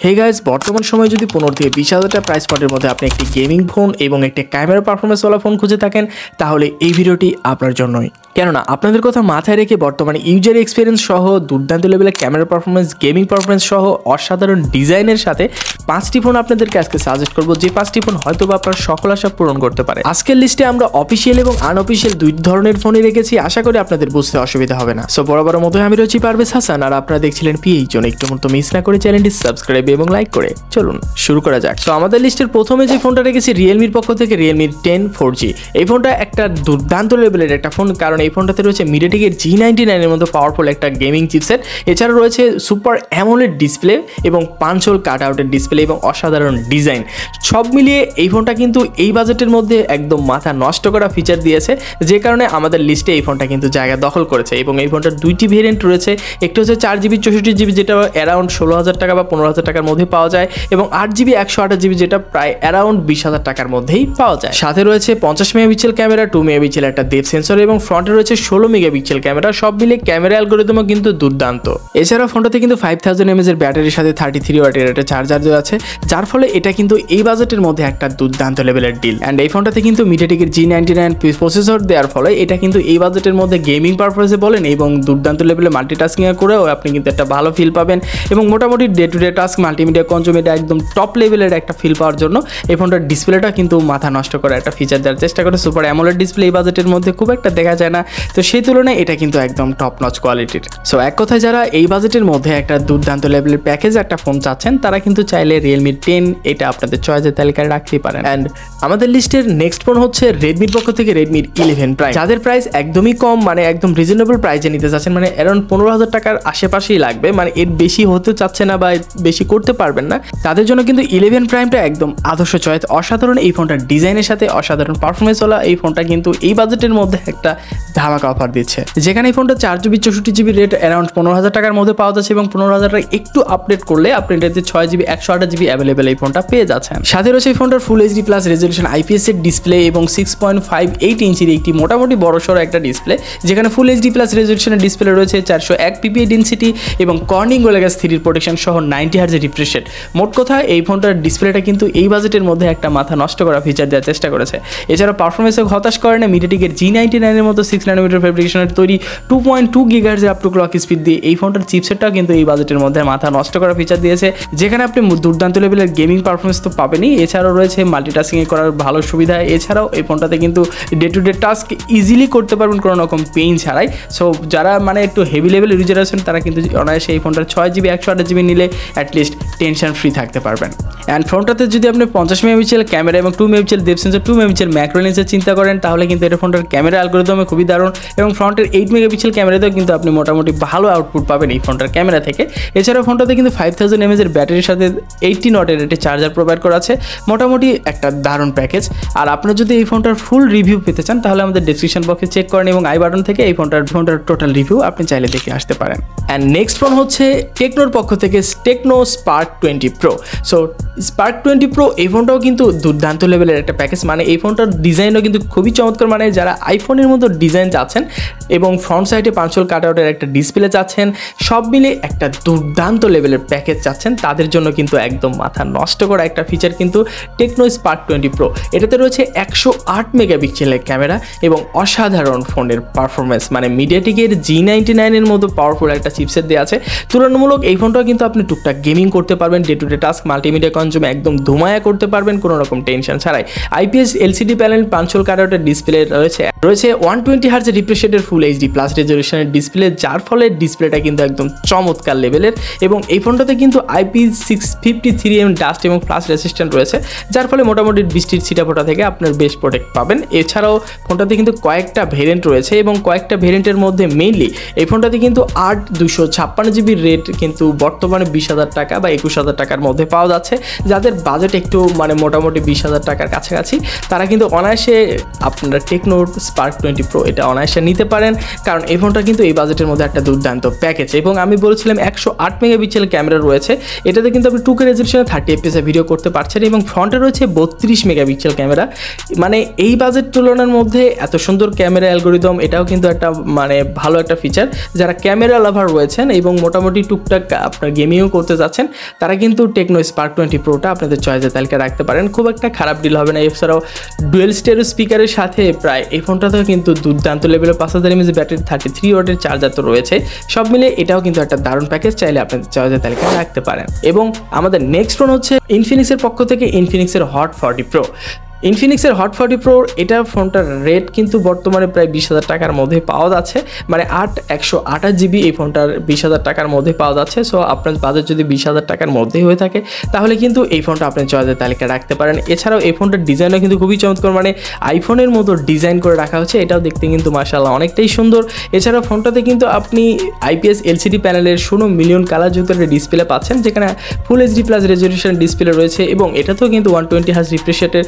Hey guys, বর্তমান সময়ে যদি 15 থেকে 20,000 টাকা প্রাইস পয়েন্টের মধ্যে আপনি একটি গেমিং ফোন এবং একটি ক্যামেরা পারফরমেন্সওয়ালা ফোন খুঁজে থাকেন, তাহলে এই ভিডিওটি আপনার জন্যই। কেননা আপনাদের কথা মাথায় রেখে বর্তমানে ইউজার এক্সপিরিয়েন্স সহ দুর্দান্ত লেভেলের ক্যামেরা পারফরমেন্স, গেমিং পারফরমেন্স সহ অসাধারণ ডিজাইনের সাথে 5টি ফোন আপনাদেরকে আজকে সাজেস্ট করবো, যে 5টি ফোন হয়তো বা আপনার সকল আশা পূরণ করতে পারে। আজকের লিস্টে আমরা অফিসিয়াল এবং আনঅফিসিয়াল দুই ধরনের ফোনই রেখেছি, আশা করি আপনাদের বুঝতে অসুবিধা হবে না। সো বরাবর মতোই আমি রয়েছি পারভেজ হাসান, আর আপনারা দেখছিলেন পিএইচ জোন। একটু মতো মিস না করে চ্যানেলটি সাবস্ক্রাইব এবং লাইক করে চলুন শুরু করা যাক। সো আমাদের লিস্টের প্রথমে যে ফোনটা রেখেছি রিয়েলমির পক্ষ থেকে রিয়েলমি 10 4G। এই ফোনটা একটা দুর্দান্ত লেভেলের একটা ফোন, কারণ এই ফোনটাতে রয়েছে মিডিয়াটেকের G99 এর মতো পাওয়ারফুল একটা গেমিং চিপসেট। এছাড়া রয়েছে সুপার অ্যামোলেড ডিসপ্লে এবং 5 হোল কাট আউটের ডিসপ্লে এবং অসাধারণ ডিজাইন। সব মিলিয়ে এই ফোনটা কিন্তু এই বাজেটের মধ্যে একদম মাথা নষ্ট করা ফিচার দিয়েছে, যে কারণে আমাদের লিস্টে এই ফোনটা কিন্তু জায়গা দখল করেছে। এবং এই ফোনটার দুইটি ভেরিয়েন্ট রয়েছে, একটি হচ্ছে 4GB 64GB যেটা অ্যারাউন্ড 16,000 টাকা বা 15,000 টাকার মধ্যে পাওয়া যায়, এবং 8GB 128GB যেটা প্রায় অ্যারাউন্ড 20,000 টাকার মধ্যেই পাওয়া যায়। সাথে রয়েছে 50 মেগাপিক্সেল ক্যামেরা, 2 মেগাপিক্সেল একটা ডেপথ সেন্সর এবং ফ্রন্টে রয়েছে 16 মেগাপিক্সেল ক্যামেরা। সব মিলে ক্যামেরা অ্যালগরিদমও কিন্তু দুর্দান্ত। এছাড়া ফোনটাতে কিন্তু 5000 mAh এর ব্যাটারির সাথে 33 ওয়াটের একটা চার্জার দেওয়া আছে, যার ফলে এটা কিন্তু এই বাজেটের মধ্যে একটা দুর্দান্ত লেভেলের ডিল। অ্যান্ড এই ফোনটাতে কিন্তু মিডিয়াটেকের G99 প্রসেসর দেওয়ার ফলে এটা কিন্তু এই বাজেটের মধ্যে গেমিং পারপাসে বলেন এবং দুর্দান্ত লেভেলে মাল্টিটাস্কিং করেও আপনি কিন্তু একটা ভালো ফিল পাবেন। এবং মোটামুটি day to day task, multimedia consume এটা একদম টপ লেভেলের একটা ফিল পাওয়ার জন্য এই ফোনটার ডিসপ্লেটা কিন্তু মাথা নষ্ট করা একটা ফিচার দেওয়ার চেষ্টা করে। সুপার অ্যামোলেড ডিসপ্লে এই বাজেটের মধ্যে খুব একটা দেখা যায় না, তো সেই তুলনায় এটা কিন্তু একদম টপ নচ কোয়ালিটির। সো এক কথায় যারা এই বাজেটের মধ্যে একটা দুর্দান্ত লেভেলের প্যাকেজ একটা ফোন চাচ্ছেন, তারা কিন্তু চাইলে রিয়েলমি 10 এটা আপনাদের চয়েসের তালিকায় রাখতেই পারেন। অ্যান্ড আমাদের লিস্টের নেক্সট ফোন হচ্ছে রেডমির পক্ষ থেকে রেডমি 11 প্রাইম, যাদের প্রাইস একদমই কম, মানে একদম রিজনেবল প্রাইসে নিতে চাচ্ছেন, মানে অ্যারাউন্ড 15,000 টাকার আশেপাশেই লাগবে, মানে এর বেশি হতে চাচ্ছে না বা বেশি করতে পারবেন না, তাদের জন্য কিন্তু 11 প্রাইমটা একদম আদর্শ চয়েস। অসাধারণ এই ফোনটার ডিজাইনের সাথে অসাধারণ পারফরমেন্সওয়ালা এই ফোনটা কিন্তু এই বাজেটের মধ্যে একটা ধামাকা অফার দিচ্ছে, যেখানে এই ফোনটা 4GB 64GB রেট অ্যারাউন্ড 15,000 টাকার মধ্যে পাওয়া যাচ্ছে, এবং 15,000 টাকা একটু আপডেট করলে আপনি এটাতে 6GB 128GB অ্যাভেলেবেল এই ফোনটা পেয়ে যাচ্ছেন। সাথে রয়েছে এই ফোনটার full HD plus resolution IPS এর ডিসপ্লে এবং 6.58 ইঞ্চির একটি মোটামুটি বড়সড় একটা ডিসপ্লে, যেখানে ফুল এইচডি প্লাস রেজলিউশনের ডিসপ্লে রয়েছে 401 PPI ডেনসিটি এবং কর্নিং ওলেগাস 3 প্রোটেকশন সহ 90 হার্জ রিফ্রেশ রেট। মোট কথা এই ফোনটার ডিসপ্লেটা কিন্তু এই বাজেটের মধ্যে একটা মাথা নষ্ট করা ফিচার দেওয়ার চেষ্টা করেছে। এছাড়া পারফরমেন্সে হতাশ করে না, মিডিয়াটেকের G99 এর মতো 6 nanometer ফেব্রিকেশনের তৈরি 2.2 GHz up to clock speed দিয়ে এই ফোনটার চিপসেটটাও কিন্তু এই বাজেটের মধ্যে মাথা নষ্ট করা ফিচার দিয়েছে, যেখানে আপনি দুর্দান্ত লেভেলের গেমিং পারফরমেন্স তো পাবেনই, এছাড়াও রয়েছে মাল্টিটাস্কিং করার ভালো সুবিধা। এছাড়াও এই ফোনটাতে কিন্তু day to day task easily করতে পারবেন কোনো রকম পেইন ছাড়াই। সো যারা মানে একটু হেভি লেভেলের ইউজার আছেন, তারা কিন্তু অনায়াসে এই ফোনটার 6GB 128GB নিলে অ্যাটলিস্ট টেনশন ফ্রি থাকতে পারবেন। অ্যান্ড ফোনটাতে যদি আপনি 50 মেগাপিক্সেল ক্যামেরা এবং 2 megapixel depth sensor, 2 megapixel macro লেন্সের চিন্তা করেন, তাহলে কিন্তু এটা ফোনটার ক্যামেরা অ্যালগরিদমে খুবই দারুণ, এবং ফ্রন্টের 8 মেগাপিক্সেল ক্যামেরাতেও কিন্তু আপনি মোটামুটি ভালো আউটপুট পাবেন এই ফোনটার ক্যামেরা থেকে। এছাড়াও ফোনটাতে কিন্তু 5000 mAh এর ব্যাটারির সাথে 80 ওয়াটের একটি চার্জার প্রোভাইড করা আছে, মোটামুটি একটা দারুণ প্যাকেজ। আর আপনারা যদি এই ফোনটার ফুল রিভিউ পেতে চান, তাহলে আমাদের ডেসক্রিপশন বক্সে চেক করেন এবং আই বাটন থেকে এই ফোনটার টোটাল রিভিউ আপনি চাইলে দেখে আসতে পারেন। অ্যান্ড নেক্সট ফোন হচ্ছে টেকনোর পক্ষ থেকে Tecno Spark 20 Pro। So spark 20 Pro এই ফোনটাও কিন্তু দুর্দান্ত লেভেলের একটা প্যাকেজ, মানে এই ফোনটার ডিজাইনও কিন্তু খুবই চমৎকার, মানে যারা আইফোনের মতো ডিজাইন চাচ্ছেন এবং ফ্রন্ট সাইডে 5 হোল কাট আউটের একটা ডিসপ্লে চাচ্ছেন, সব মিলে একটা দুর্দান্ত লেভেলের প্যাকেজ চাচ্ছেন, তাদের জন্য কিন্তু একদম মাথা নষ্ট করা একটা ফিচার কিন্তু টেকনো স্পার্ক 20 Pro। এটাতে রয়েছে 108 মেগাপিক্সেলের ক্যামেরা এবং অসাধারণ ফোনের পারফরমেন্স, মানে মিডিয়াটেকের G99 এর মতো পাওয়ারফুল একটা চিপসেট দেওয়া আছে। তুলনামূলক এই ফোনটাও কিন্তু আপনি টুকটাক গেমিং করতে পারবেন, day to day task, multimedia consume একদম ধুমায়া করতে পারবেন কোনো রকম টেনশন ছাড়াই। IPS LCD প্যানেল, 5 হোল কাট আউটের ডিসপ্লে রয়েছে 120 হার্জ রিফ্রেশ রেটের ফুল এইচডি প্লাস রেজলিউশনের ডিসপ্লে, যার ফলে ডিসপ্লেটা কিন্তু একদম চমৎকার লেভেলের। এবং এই ফোনটাতে কিন্তু IP653M ডাস্ট এবং ফ্লাশ রেসিস্ট্যান্ট রয়েছে, যার ফলে মোটামুটি বৃষ্টির ছিটাফোটা থেকে আপনার বেশ প্রোটেক্ট পাবেন। এছাড়াও ফোনটাতে কিন্তু কয়েকটা ভেরিয়েন্ট রয়েছে, এবং কয়েকটা ভেরিয়েন্টের মধ্যে মেইনলি এই ফোনটাতে কিন্তু 8 256GB রেট কিন্তু বর্তমানে 20,000 টাকা বা 21,000 টাকার মধ্যে পাওয়া যাচ্ছে, যাদের বাজেট একটু মানে মোটামুটি 20,000 টাকার কাছাকাছি, তারা কিন্তু অনায়াসে আপনারা টেকনো স্পার্ক 20 প্রো এটা অনায়াসে নিতে পারেন, কারণ এই ফোনটা কিন্তু এই বাজেটের মধ্যে একটা দুর্দান্ত প্যাকেজ। এবং আমি বলেছিলাম 108 মেগাপিক্সেল ক্যামেরা রয়েছে, এটাতে কিন্তু আপনি 2K রেজলিউশনে 30 fps ভিডিও করতে পারছেন এবং ফ্রন্টে রয়েছে 32 মেগাপিক্সেল ক্যামেরা। মানে এই বাজেট তুলনার মধ্যে এত সুন্দর ক্যামেরা অ্যালগোরিদম, এটাও কিন্তু একটা মানে ভালো একটা ফিচার। যারা ক্যামেরা লাভার রয়েছেন এবং মোটামুটি টুকটাক আপনার গেমিংও করতে যাচ্ছেন, তারা কিন্তু টেকনো স্পার্ক 20 প্রোটা আপনাদের চয়েসের তালিকা রাখতে পারেন, খুব একটা খারাপ ডিল হবে না। এছাড়াও ডুয়েল স্টেরিও স্পিকারের সাথে প্রায় এই ফোনটাতেও কিন্তু দুর্দান্ত লেভেলের 5000 mAh ব্যাটারি, 33 ওয়াটের চার্জার তো রয়েছে। সব মিলে এটাও কিন্তু একটা দারুণ প্যাকেজ, চাইলে আপনাদের চয়েসের তালিকা রাখতে পারেন। এবং আমাদের নেক্সট ফোন হচ্ছে ইনফিনিক্সের পক্ষ থেকে ইনফিনিক্সের হট 40 প্রো। ইনফিনিক্সের হট 40 প্রো এটা ফোনটার রেট কিন্তু বর্তমানে প্রায় 20,000 টাকার মধ্যে পাওয়া যাচ্ছে, মানে 128 GB এই ফোনটার 20,000 টাকার মধ্যে পাওয়া যাচ্ছে। সো আপনার বাজেট যদি 20,000 টাকার মধ্যেই হয়ে থাকে, তাহলে কিন্তু এই ফোনটা আপনার চয়েসের তালিকা রাখতে পারেন। এছাড়াও এই ফোনটার ডিজাইনও কিন্তু খুবই চমৎকার, মানে আইফোনের মতো ডিজাইন করে রাখা হচ্ছে, এটাও দেখতে কিন্তু মাশাআল্লাহ অনেকটাই সুন্দর। এছাড়াও ফোনটাতে কিন্তু আপনি IPS LCD প্যানেলের 16 মিলিয়ন কালার যুক্ত একটা ডিসপ্লে পাচ্ছেন, যেখানে ফুল HD প্লাস রেজলিউশন ডিসপ্লে রয়েছে এবং এটাতেও কিন্তু 120 হার্জ রিফ্রেশ রেটের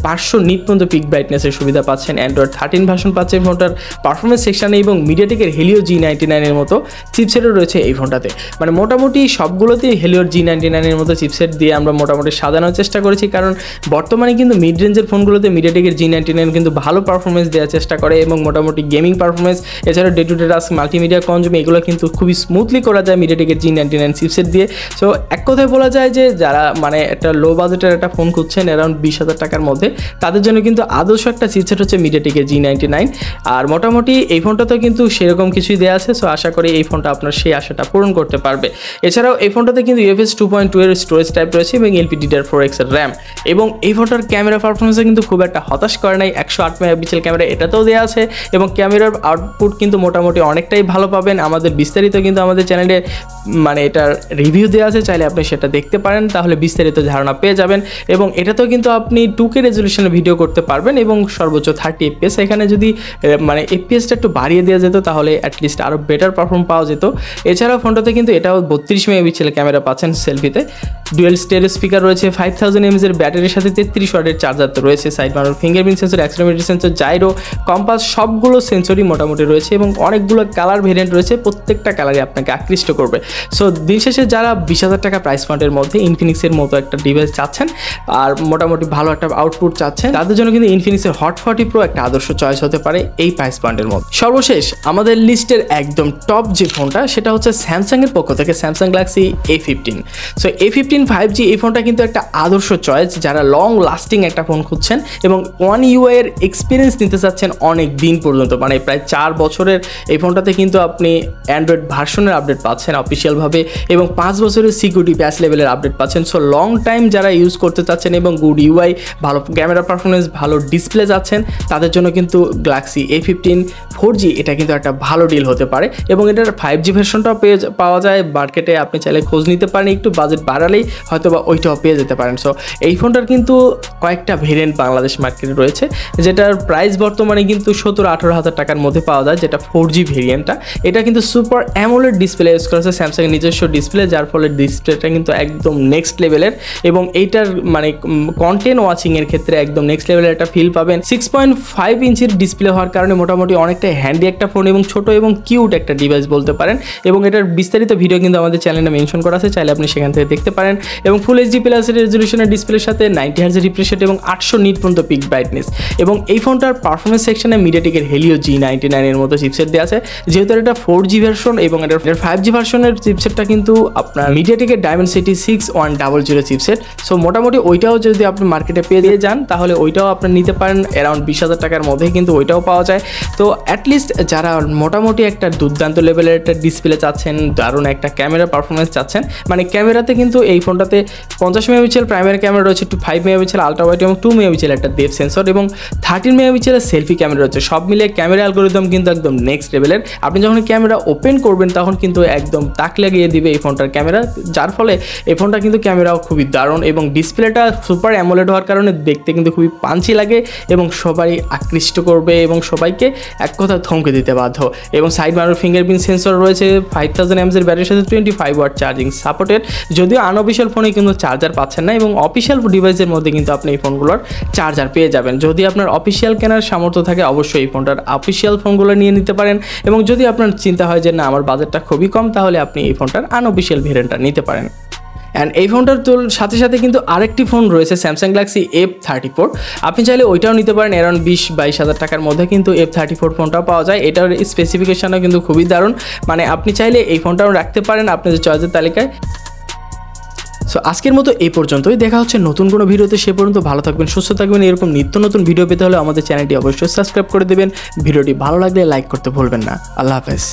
500 নিট পর্যন্ত পিক ব্রাইটনেসের সুবিধা পাচ্ছেন। অ্যান্ড্রয়েড 13 ভার্সন পাচ্ছেন ফোনটার পারফরমেন্স সেকশনে এবং মিডিয়াটেকের হেলিও G99 এর মতো চিপসেটও রয়েছে এই ফোনটাতে। মানে মোটামুটি সবগুলোতেই হেলিওর G99 এর মতো চিপসেট দিয়ে আমরা মোটামুটি সাজানোর চেষ্টা করেছি, কারণ বর্তমানে কিন্তু মিড রেঞ্জের ফোনগুলোতে মিডিয়াটেকের G99 কিন্তু ভালো পারফরমেন্স দেওয়ার চেষ্টা করে এবং মোটামুটি গেমিং পারফরমেন্স, এছাড়া day to day task, multimedia consume এগুলো কিন্তু খুবই স্মুথলি করা যায় মিডিয়াটেকের G99 চিপসেট দিয়ে। সো এক কথায় বলা যায় যে যারা মানে একটা লো বাজেটের একটা ফোন খুঁজছেন অ্যারাউন্ড 20,000 টাকার মধ্যে, তাদের জন্য কিন্তু আদর্শ একটা চিপসেট হচ্ছে মিডিয়াটেকের G99। আর মোটামুটি এই ফোনটাতেও কিন্তু সেরকম কিছুই দেওয়া আছে, সো আশা করি এই ফোনটা আপনার সেই আশাটা পূরণ করতে পারবে। এছাড়াও এই ফোনটাতে কিন্তু UFS 2.2 এর স্টোরেজ টাইপ রয়েছে এবং LPDDR4X এর র্যাম, এবং এই ফোনটার ক্যামেরা পারফরমেন্সে কিন্তু খুব একটা হতাশ করে নাই। 108 মেগাপিক্সেল ক্যামেরা এটাতেও দেওয়া আছে এবং ক্যামেরার আউটপুট কিন্তু মোটামুটি অনেকটাই ভালো পাবেন। আমাদের বিস্তারিত কিন্তু আমাদের চ্যানেলে মানে এটার রিভিউ দেওয়া আছে, চাইলে আপনি সেটা দেখতে পারেন, তাহলে বিস্তারিত ধারণা পেয়ে যাবেন। এবং এটাতেও কিন্তু আপনি 2K রেজলিউশনে ভিডিও করতে পারবেন এবং সর্বোচ্চ 30 fps। এখানে যদি মানে FPSটা একটু বাড়িয়ে দেওয়া যেত তাহলে অ্যাটলিস্ট আরও বেটার পারফর্ম পাওয়া যেত। এছাড়াও ফোনটাতে কিন্তু এটাও 32 মেগাপিক্সেল ক্যামেরা পাচ্ছেন সেলফিতে, ডুয়েল স্টেরিও স্পিকার রয়েছে, 5000 mAh এর ব্যাটারির সাথে 33 ওয়াটের চার্জার তো রয়েছে, side mounted fingerprint sensor, accelerometer sensor, gyro, compass সবগুলো সেন্সরই মোটামুটি রয়েছে এবং অনেকগুলো কালার ভেরিয়েন্ট রয়েছে, প্রত্যেকটা কালারই আপনাকে আকৃষ্ট করবে। সো দিন শেষে যারা 20,000 টাকা প্রাইস পয়েন্টের মধ্যে ইনফিনিক্সের মতো একটা ডিভাইস চাচ্ছেন আর মোটামুটি ভালো একটা আউটপুট চাচ্ছেন, তাদের জন্য কিন্তু ইনফিনিক্সের হট 40 প্রো একটা আদর্শ চয়েস হতে পারে এই প্রাইস পয়েন্টের মধ্যে। সর্বশেষ আমাদের লিস্টের একদম টপ যে ফোনটা, সেটা হচ্ছে স্যামসাংয়ের পক্ষ থেকে Samsung Galaxy A15। So A15 5G এই ফোনটা কিন্তু একটা আদর্শ চয়েস যারা লং লাস্টিং একটা ফোন খুঁজছেন এবং One UI এর এক্সপিরিয়েন্স নিতে চাচ্ছেন অনেক দিন পর্যন্ত, মানে প্রায় 4 বছরের এই ফোনটাতে কিন্তু আপনি অ্যান্ড্রয়েড ভার্সনের আপডেট পাচ্ছেন অফিসিয়ালভাবে এবং 5 বছরের সিকিউরিটি প্যাচ লেভেলের আপডেট পাচ্ছেন। সো লং টাইম যারা ইউজ করতে চাচ্ছেন এবং গুড UI, ভালো ক্যামেরা পারফরমেন্স, ভালো ডিসপ্লে যাচ্ছেন, তাদের জন্য কিন্তু গ্যালাক্সি A15 4G এটা কিন্তু একটা ভালো ডিল হতে পারে এবং এটার 5G ভার্সনটাও পাওয়া যায় মার্কেটে, আপনি চাইলে খোঁজ নিতে পারেন, একটু বাজেট বাড়ালেই হয়তো বা ওইটাও পেয়ে যেতে পারেন। সো এই ফোনটার কিন্তু কয়েকটা ভেরিয়েন্ট বাংলাদেশ মার্কেটে রয়েছে, যেটার প্রাইস বর্তমানে কিন্তু 17-18 হাজার টাকার মধ্যে পাওয়া যায়, যেটা 4G ভেরিয়েন্টটা। এটা কিন্তু সুপার অ্যামোলেড ডিসপ্লে ইউজ করেছে স্যামসাংয়ের নিজস্ব ডিসপ্লে, যার ফলে ডিসপ্লেটা কিন্তু একদম নেক্সট লেভেলের এবং এইটার মানে কন্টেন্ট ওয়াচিংয়ের ক্ষেত্রে একদম নেক্সট লেভেলের একটা ফিল পাবেন। 6.5 ইঞ্চির ডিসপ্লে হওয়ার কারণে মোটামুটি অনেকটা হ্যান্ডি একটা ফোন এবং ছোট এবং কিউট একটা ডিভাইস বলতে পারেন, এবং এটার বিস্তারিত ভিডিও কিন্তু আমাদের চ্যানেলে মেনশন করা আছে, চাইলে আপনি সেখান থেকে দেখতে পারেন। এবং ফুল HD প্লাস রেজলিউশনের ডিসপ্লের সাথে 90 হার্জ রিফ্রেশ রেট এবং 800 নিট পর্যন্ত পিক ব্রাইটনেস, এবং এই ফোনটার পারফরমেন্স সেকশনে মিডিয়াটেকের হেলিও G99 এর মতো চিপসেট দেওয়া আছে, যেহেতু এটা 4G ভার্সন এবং এটার 5G ভার্সনের চিপসেটটা কিন্তু আপনার মিডিয়াটেকের ডায়মেনসিটি 6100 চিপসেট। সো মোটামুটি ওইটাও যদি আপনি মার্কেটে পেয়ে দিয়ে যান তাহলে ওইটাও আপনি নিতে পারেন, অ্যারাউন্ড 20,000 টাকার মধ্যে কিন্তু ওইটাও পাওয়া যায়। তো অ্যাটলিস্ট যারা মোটামুটি একটা দুর্দান্ত লেভেলের একটা ডিসপ্লে চাচ্ছেন, দারুণ একটা ক্যামেরা পারফরমেন্স চাচ্ছেন, মানে ক্যামেরাতে কিন্তু এই ফোনটাতে 50 মেগাপিক্সেল প্রাইমারি ক্যামেরা রয়েছে, 5 মেগাপিক্সেল আলট্রা ওয়াইড এবং 2 মেগাপিক্সেল একটা ডেপথ সেন্সর এবং 13 মেগাপিক্সেলের সেলফি ক্যামেরা রয়েছে। সব মিলিয়ে ক্যামেরা অ্যালগোরিদম কিন্তু একদম নেক্সট লেভেলের। আপনি যখন ক্যামেরা ওপেন করবেন তখন কিন্তু একদম তাক লাগিয়ে দিবে এই ফোনটার ক্যামেরা, যার ফলে এই ফোনটা কিন্তু ক্যামেরাও খুবই দারুণ এবং ডিসপ্লেটা সুপার অ্যামোলেড হওয়ার কারণে দেখতে দেখতে কিন্তু খুবই পাঞ্চি লাগে এবং সবাই আকৃষ্ট করবে এবং সবাইকে এক কথা থমকে দিতে বাধ্য। এবং সাইড মাউন্টেড ফিঙ্গারপ্রিন্ট সেন্সর রয়েছে, 5000 mAh এর ব্যাটারির সাথে 25 ওয়াট চার্জিং সাপোর্টেড। যদিও আনঅফিশিয়াল ফোনে কিন্তু চার্জার পাচ্ছেন না এবং অফিশিয়াল ডিভাইসের মধ্যে কিন্তু আপনি এই ফোনগুলোর চার্জার পেয়ে যাবেন। যদি আপনার অফিশিয়াল কেনার সামর্থ্য থাকে অবশ্যই এই ফোনটার অফিশিয়াল ফোনগুলো নিয়ে নিতে পারেন, এবং যদি আপনার চিন্তা হয় যে না আমার বাজেটটা খুবই কম, তাহলে আপনি এই ফোনটার আনঅফিশিয়াল ভেরিয়েন্টটা নিতে পারেন। অ্যান্ড এই ফোনটার সাথে সাথে কিন্তু আরেকটি ফোন রয়েছে স্যামসাং গ্যালাক্সি F34। আপনি চাইলে ওইটাও নিতে পারেন, অ্যারাউন্ড 20-22 হাজার টাকার মধ্যে কিন্তু F34 ফোনটাও পাওয়া যায়। এটার স্পেসিফিকেশনও কিন্তু খুবই দারুণ, মানে আপনি চাইলে এই ফোনটাও রাখতে পারেন আপনাদের চয়েসের তালিকায়। সো আজকের মতো এই পর্যন্তই, দেখা হচ্ছে নতুন কোনো ভিডিওতে। সে পর্যন্ত ভালো থাকবেন, সুস্থ থাকবেন। এরকম নিত্য নতুন ভিডিও পেতে হলে আমাদের চ্যানেলটি অবশ্যই সাবস্ক্রাইব করে দেবেন। ভিডিওটি ভালো লাগলে লাইক করতে ভুলবেন না। আল্লাহ হাফেজ।